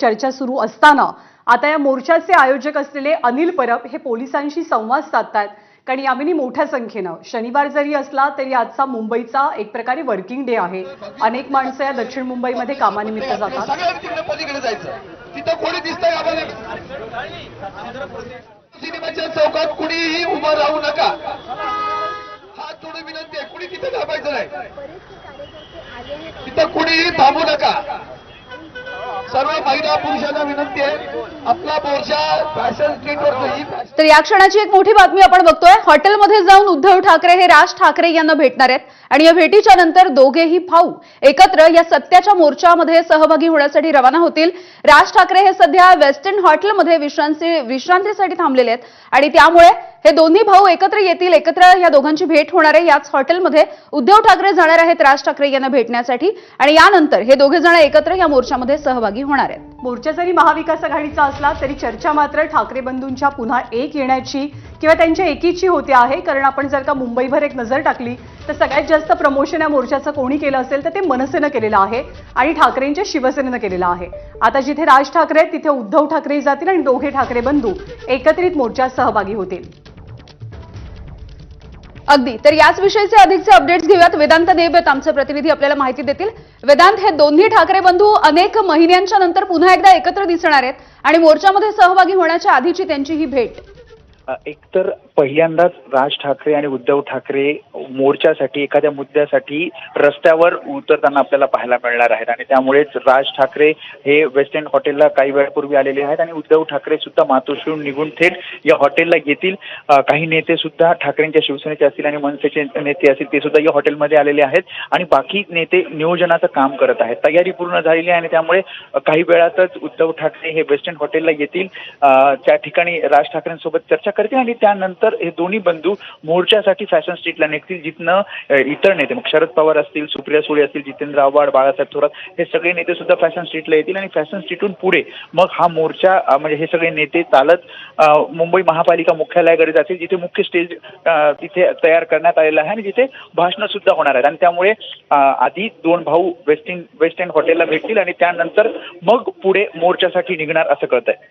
चर्चा सुरू असताना आता या मोर्चाचे आयोजक असलेले अनिल परब हे पोलिसांशी संवाद साधतात। कारण यामिनी मोठ्या संख्येने शनिवार जरी असला तरी आजचा मुंबईचा एक प्रकारे वर्किंग डे आहे। अनेक माणसं या दक्षिण मुंबईमध्ये कामानिमित्त जातात। तिथं कोणी दिसतंय आम्हाला सिनेमाच्या चौकात कुणीही उभं राहू नका, हात जोडून विनंती आहे। कुणी तिथे थांबायचं नाही, तिथं कुणीही थांबू नका। सर्व महिला पुरुषांना विनंती आहे, आपला मोर्चा फॅशन स्ट्रीटवर नाही। तर या क्षणाची एक मोठी बातमी आपण बघतोय। हॉटेलमध्ये जाऊन उद्धव ठाकरे हे राज ठाकरे यांना भेटणार आहेत आणि या भेटीच्या नंतर दोघेही भाऊ एकत्र या सत्याच्या मोर्चामध्ये सहभागी होण्यासाठी रवाना होतील। राज ठाकरे हे सध्या वेस्टर्न हॉटेलमध्ये विश्रांतीसाठी थांबलेले आहेत आणि त्यामुळे हे दोन्ही भाऊ एकत्र येतील। एकत्र या दोघांची भेट होणार आहे। याच हॉटेलमध्ये उद्धव ठाकरे जाणार आहेत राज ठाकरे यांना भेटण्यासाठी आणि यानंतर हे दोघे जण एकत्र या मोर्चामध्ये सहभागी होणार आहेत। मोर्चा जरी महाविकास आघाडीचा असला तरी चर्चा मात्र ठाकरे बंधूंच्या पुन्हा एक येण्याची किंवा त्यांच्या एकीची होते आहे। कारण आपण जर का मुंबईभर एक नजर टाकली तर सगळ्यात जास्त प्रमोशन या मोर्चाचं कोणी केलं असेल तर ते मनसेनं केलेलं आहे आणि ठाकरेंच्या शिवसेनेनं केलेलं आहे। आता जिथे राज ठाकरे आहेत तिथे उद्धव ठाकरे जातील आणि दोघे ठाकरे बंधू एकत्रित मोर्चात सहभागी होतील। अगदी तर याच विषयीचे अधिकचे अपडेट्स घेऊयात। वेदांत देब आमचे प्रतिनिधी आपल्याला माहिती देतील। वेदांत, हे दोन्ही ठाकरे बंधू अनेक महिन्यांच्या नंतर पुन्हा एकदा एकत्र दिसणार आहेत आणि मोर्चामध्ये सहभागी होण्याच्या आधीची त्यांची ही भेट। एकतर पहिल्यांदाच राज ठाकरे आणि उद्धव ठाकरे मोर्चासाठी एखाद्या मुद्द्यासाठी रस्त्यावर उतरताना आपल्याला पाहायला मिळणार आहेत आणि त्यामुळेच राज ठाकरे हे वेस्ट एंड हॉटेलला काही वेळापूर्वी आलेले आहेत आणि उद्धव ठाकरे सुद्धा मातोश्रीहून निघून थेट या हॉटेलला येतील। काही नेते सुद्धा ठाकरेंच्या शिवसेनेचे असतील आणि मनसेचे नेते असतील ते सुद्धा या हॉटेलमध्ये आलेले आहेत आणि बाकी नेते नियोजनाचं काम करत आहेत। तयारी पूर्ण झालेली आहे आणि त्यामुळे काही वेळातच उद्धव ठाकरे हे वेस्ट एंड हॉटेलला येतील। त्या ठिकाणी राज ठाकरेंसोबत चर्चा करतील आणि त्यानंतर हे दोन्ही बंधू मोर्चासाठी फॅशन स्ट्रीटला निघतील, जिथनं इतर नेते मग शरद पवार असतील, सुप्रिया सुळे असतील, जितेंद्र आव्हाड, बाळासाहेब थोरात हे सगळे नेते सुद्धा फॅशन स्ट्रीटला येतील आणि फॅशन स्ट्रीटहून पुढे मग हा मोर्चा म्हणजे हे सगळे नेते चालत मुंबई महापालिका मुख्यालयाकडे जातील, जिथे मुख्य स्टेज तिथे तयार करण्यात आलेला आहे आणि जिथे भाषणं सुद्धा होणार आहेत आणि त्यामुळे आधी दोन भाऊ वेस्ट एंड हॉटेलला भेटतील आणि त्यानंतर मग पुढे मोर्चासाठी निघणार असं कळतंय।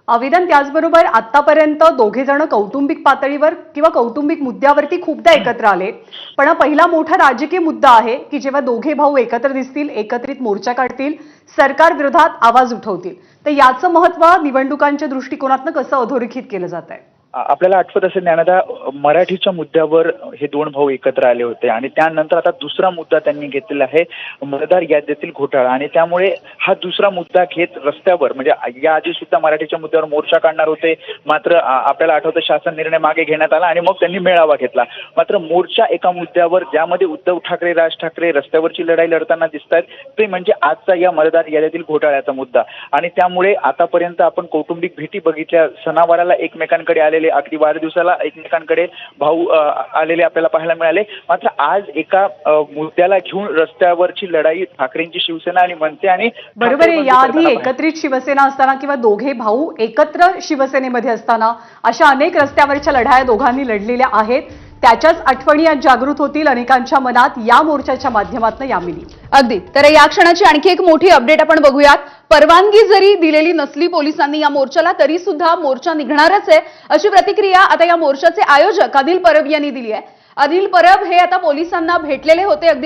अविदन, त्याचबरोबर आतापर्यंत दोघे जण कौटुंबिक पातळीवर किंवा कौटुंबिक मुद्द्यावरती खूपदा एकत्र आले, पण पहिला मोठा राजकीय मुद्दा आहे की जेव्हा दोघे भाऊ एकत्र दिसतील, एकत्रित मोर्चा काढतील, सरकार विरोधात आवाज उठवतील, तर याचं महत्त्व निवडणुकांच्या दृष्टिकोनातून कसं अधोरेखित केलं जात आहे? आपल्याला आठवत असेल ज्ञानदा, मराठीच्या मुद्द्यावर हे दोन भाऊ एकत्र आले होते आणि त्यानंतर आता दुसरा मुद्दा त्यांनी घेतलेला आहे मतदार यादीतील घोटाळा आणि त्यामुळे हा दुसरा मुद्दा घेत रस्त्यावर म्हणजे याआधी सुद्धा मराठीच्या मुद्द्यावर मोर्चा काढणार होते, मात्र आपल्याला आठवतं शासन निर्णय मागे घेण्यात आला आणि मग त्यांनी मेळावा घेतला। मात्र मोर्चा एका मुद्द्यावर ज्यामध्ये उद्धव ठाकरे राज ठाकरे रस्त्यावरची लढाई लढताना दिसत आहेत ते म्हणजे आजचा या मतदार यादीतील घोटाळ्याचा मुद्दा आणि त्यामुळे आतापर्यंत आपण कौटुंबिक भेटी बघितल्या, सणावाराला एकमेकांकडे आलेले, अगदी वाढदिवसाला एकमेकांकडे भाऊ आलेले आपल्याला पाहायला मिळाले। मात्र आज एका मुद्द्याला घेऊन रस्त्यावरची लढाई ठाकरेंची शिवसेना आणि मनसे आणि बरोबर आहे। याआधी एकत्रित शिवसेना असताना किंवा दोघे भाऊ एकत्र शिवसेनेमध्ये असताना अशा अनेक रस्त्यावरच्या लढाया दोघांनी लढलेल्या आहेत। त्याच्याच आठवणी आज जागृत होतील अनेकांच्या मनात या मोर्चाच्या माध्यमातून यामिनी। अगदी तर या क्षणाची आणखी एक मोठी अपडेट आपण बघूयात। परवानगी जरी दिलेली नसली पोलिसांनी या मोर्चाला तरी सुद्धा मोर्चा निघणारच आहे अशी प्रतिक्रिया आता या मोर्चाचे आयोजक अनिल परब यांनी दिली आहे। अनिल परब हे आता पोलिसांना भेटलेले होते। अगदी